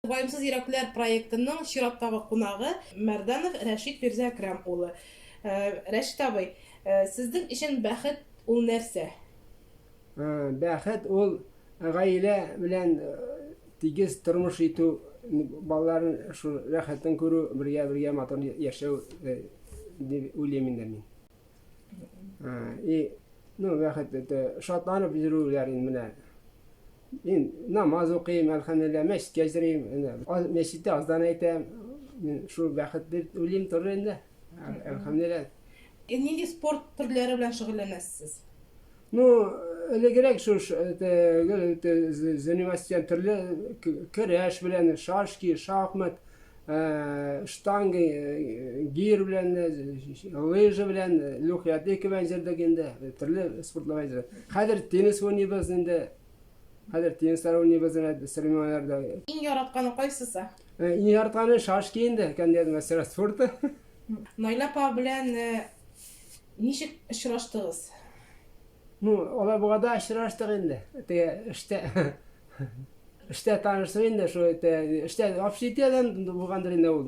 Ваемсыз йөрәкләр проектының чираттагы кунагы Мәрдәнов Рәшит Мирзәкрәм улы. Рәшит абый, сезнең өчен бәхет ул нәрсә? Бәхет ул гаилә белән тигез тормыш итү, балаларын шул рәхәтен күрү, бергә матур яшәү дип уйлыйм инде мин. Бәхет шатланып йөрүләр менә. Мин намаз укыйм, әлхәмдүлилләh, мәчеткә йөрим, мәчеттә азан әйтәм. Мин шул бәхет дип уйлыйм торыр инде. Әлхәмдүлилләh. Нинди спорт төрләре белән шөгыльләнәсез? Элегрәк шул заниматься төрле көрәш белән, шашки, шахмат, штанга, гир белән, лыжа белән, легкоатлетика белән җырдык инде. Төрле спортлар җырдык. Хәзер теннис уйныйбыз инде. Хәзер теннистар уйныйбыз инде соревнованиеларда. Иң яратканы кайсысы? Иң яратканы шашки инде, кандидат мастер спорта. Найла апа белән ничек очраштыгыз? Алар бугада очраштык инде. Эштә танышты инде, шу эштә общежитиедән булгандыр инде ул.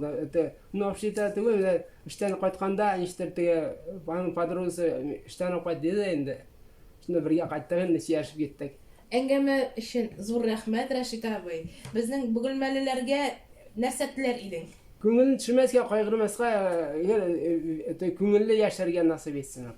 Общежитие түгел, эштән кайтканда ничектер аның подругасы эштән кайтты инде. Шунда бергә кайттык инде, сөйләшеп киттек. Әңгәмә өчен зур рәхмәт, Рәшит абый. Безнең бөгелмәлеләргә нәрсә теләр идең? Күңелен төшмәскә, кайгырмаска, күңелле яшәргә насыйп етсен.